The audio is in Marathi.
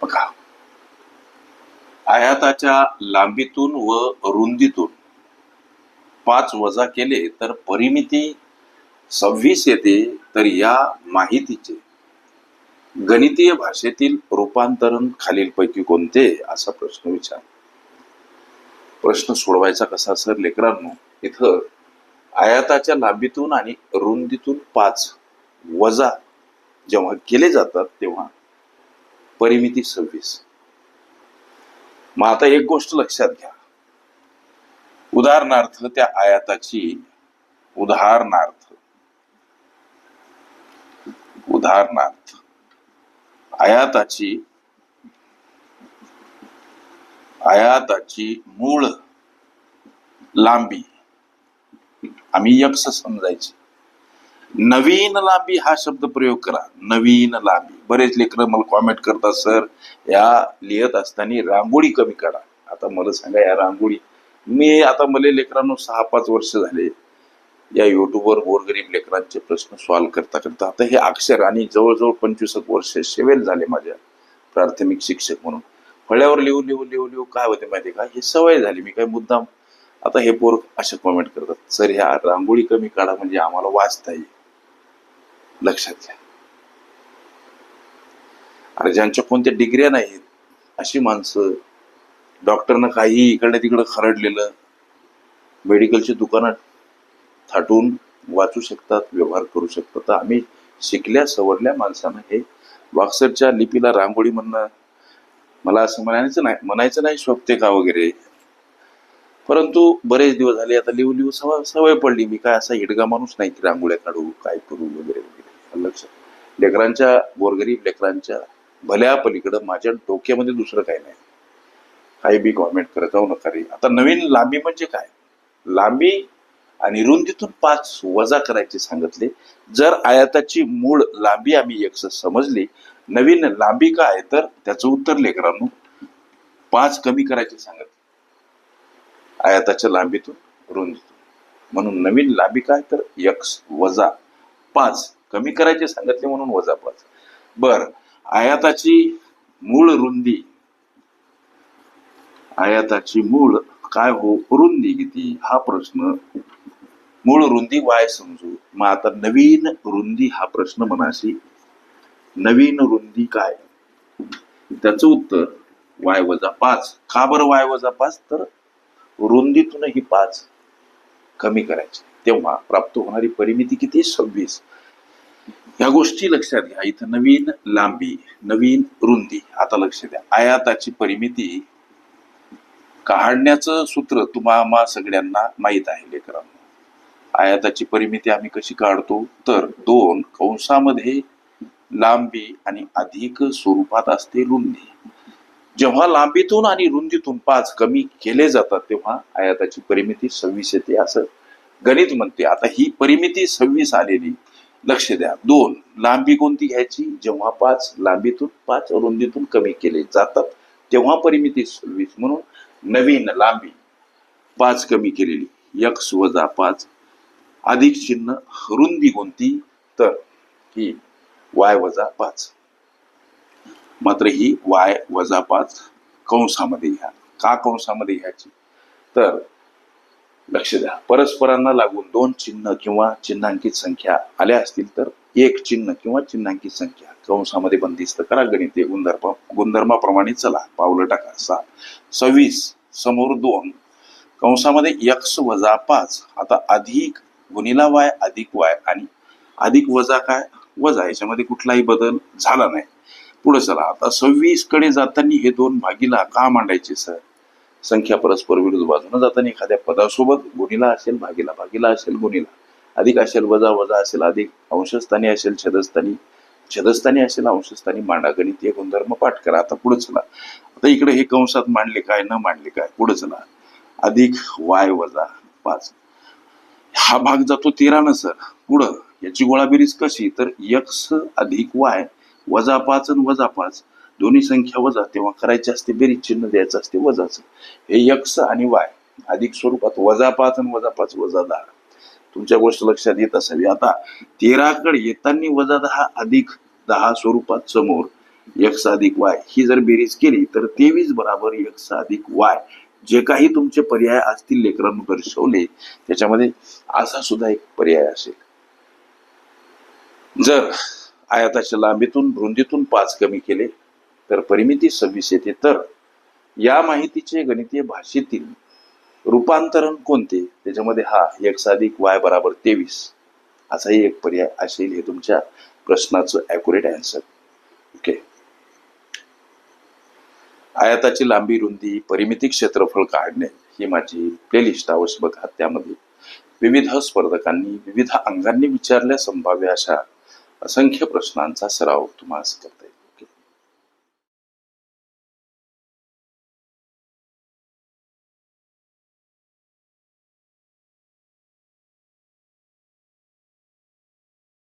बघा, आयाताच्या लांबीतून व रुंदीतून 5 वजा केले तर परिमिती 26 येते. तर या माहितीचे गणितीय भाषेतील रूपांतरण खालीलपैकी कोणते, असा प्रश्न विचार. प्रश्न सोडवायचा कसा सर लेकरांनो, इथं आयाताच्या लांबीतून आणि रुंदीतून 5 वजा जेव्हा केले जातात तेव्हा परिमिती 26. मग आता एक गोष्ट लक्षात घ्या, उदाहरणार्थ त्या आयाताची उदाहरणार्थ आयाताची मूळ लांबी आम्ही x समजायची. नवीन लांबी हा शब्द प्रयोग करा, नवीन लांबी. बरेच लेकर मला कॉमेंट करतात, सर या लिहित असताना रांगोळी कमी काढा. आता मला सांगा, या रांगोळी मी आता मला लेकरांनो 6-5 वर्ष झाले या युट्यूबवर गोरगरीब लेकरांचे प्रश्न सॉल्व्ह करता करता आता हे अक्षर, आणि जवळजवळ 25 वर्ष सेवेल झाले माझ्या प्राथमिक शिक्षक म्हणून. फळ्यावर लिहू काय होते माहिती का, हे सवय झाली. मी काय मुद्दाम आता हे पोर असे कॉमेंट करतात, सर ह्या रांगोळी कमी काढा म्हणजे आम्हाला वाचता येईल. लक्षात घ्या, अरे ज्यांच्या कोणत्या डिग्र्या नाहीत अशी माणसं डॉक्टरनं काही इकडे तिकडे खरडलेलं मेडिकलची दुकानात थाटून वाचू शकतात, व्यवहार करू शकतात. तर आम्ही शिकल्या सवरल्या माणसानं हे वाक्सरच्या लिपीला रांगोळी म्हणणं, मला असं म्हणायचं नाही शोभते का वगैरे, परंतु बरेच दिवस झाले आता लिहू सवय पडली. मी काय असा हिडगा माणूस नाही की रांगोळ्या काढू काय करू वगैरे वगैरे. लक्ष, लेकरांच्या गोरगरीब लेकरांच्या भल्या पलीकडं माझ्या डोक्यामध्ये दुसरं काही नाही. काही बी कॉमेंट करत जाऊ नका रे. आता नवीन लांबी म्हणजे काय, लांबी आणि रुंदीतून 5 वजा करायचे सांगितले. जर आयाताची मूळ लांबी आम्ही x समजली, नवीन लांबी काय तर त्याचं उत्तर लेकरांनो 5 कमी करायचे सांगितले आयाताच्या लांबीतून रुंदीतून. म्हणून नवीन लांबी काय तर x वजा 5 कमी करायचे सांगितले म्हणून वजा 5. बर, आयाताची मूळ रुंदी, आयाताची मूळ काय हो रुंदी किती हा प्रश्न, मूळ रुंदी y समजू. मग आता नवीन रुंदी हा प्रश्न म्हणाशी, नवीन रुंदी काय त्याचं उत्तर y वजा 5. का बरं y वजा 5, तर रुंदीतूनही 5 कमी करायचे तेव्हा प्राप्त होणारी परिमिती किती, 26. या गोष्टी लक्षात घ्या. इथं नवीन लांबी, नवीन रुंदी. आता लक्ष द्या, आयाताची परिमिती काढण्याचं सूत्र तुम्हाला सगळ्यांना माहित आहे लेकरांना. आयाताची परिमिती आम्ही कशी काढतो, तर 2 कंसामध्ये लांबी आणि अधिक स्वरूपात असते रुंदी. जेव्हा लांबीतून आणि रुंदीतून 5 कमी केले जातात तेव्हा आयाताची परिमिती 26 येते, असं गणित म्हणते. आता ही परिमिती 26 आलेली, लक्ष द्या. 2 लांबी कोणती घ्यायची, जेव्हा 5 लांबीतून 5 रुंदीतून कमी केले जातात तेव्हा परिमिती 26. म्हणून नवीन लांबी 5 कमी केलेली x वजा 5 अधिक चिन्ह रुंदी कोणती, तर ही y वजा 5. मात्र ही y वजा 5 कंसामध्ये घ्या. का कंसामध्ये घ्यायची, तर लक्ष द्या, परस्परांना लागून 2 चिन्ह किंवा चिन्हांकित संख्या आल्या असतील तर 1 चिन्ह किंवा चिन्हांकित संख्या कंसामध्ये बंदिस्त करा. गणितीय गुणधर्माप्रमाणे चला, पावलं टाका. 26 समोर 2 कंसामध्ये x वजा 5. आता अधिक गुणिला y अधिक y आणि अधिक वजा काय वजा, याच्यामध्ये कुठलाही बदल झाला नाही. पुढे चला, आता 26 कडे जाताना हे 2 भागीला का मांडायचे सर, संख्या परस्पर विरुद्ध बाजूने जाताना एखाद्या पदासोबत गुणिला असेल भागीला, भागीला असेल गुणिला, अधिक असेल वजा, वजा असेल अधिक, अंशस्थानी असेल छेदस्थानी, छेदस्थानी असेल अंशस्थानी मांडा. गणितीय गुणधर्म पाठ करा. आता पुढे चला, आता इकडे हे कंसात मांडले काय न मांडले काय, पुढे चला, अधिक y वजा 5 हा भाग जातो 13 न सर. पुढं याची गोळाबेरीज कशी, तर x अधिक y वजा 5 आणि वजा 5 दोन्ही संख्या वजा, तेव्हा करायची असते बेरीज, चिन्ह द्यायचं असते वजाचं. हे x आणि y अधिक स्वरूपात वजा 5 आणि वजा 5 वजा 10. तुमच्या गोष्ट लक्षात येत असावी. आता 13 कडे येताना वजा 10 अधिक 10 स्वरूपात समोर एक्स अधिक वाय ही जर बेरीज केली तर 23 बराबर एक्स अधिक वाय. जे काही तुमचे पर्याय असतील लेकरांनो दर्शवले त्याच्यामध्ये असा सुद्धा एक पर्याय असेल. जर आयताच्या लांबीतून रुंदीतून 5 कमी केले तर परिमिती 26 येते. तर या माहितीचे गणितीय भाषेतील रूपांतरण कोणते? त्याच्यामध्ये हा एक्स अधिक वाय बराबर 23 असाही एक पर्याय असेल. हे तुमच्या प्रश्नाचं ॲक्युरेट आन्सर. ओके. आयताची लांबी रुंदी परिमिती क्षेत्रफळ काढणे ही माझी प्लेलिस्ट अवश्य बघा. त्यामध्ये विविध स्पर्धकांनी विविध अंगांनी विचारल्या संभाव्य अशा असंख्य प्रश्नांचा सराव तुम्हाला करता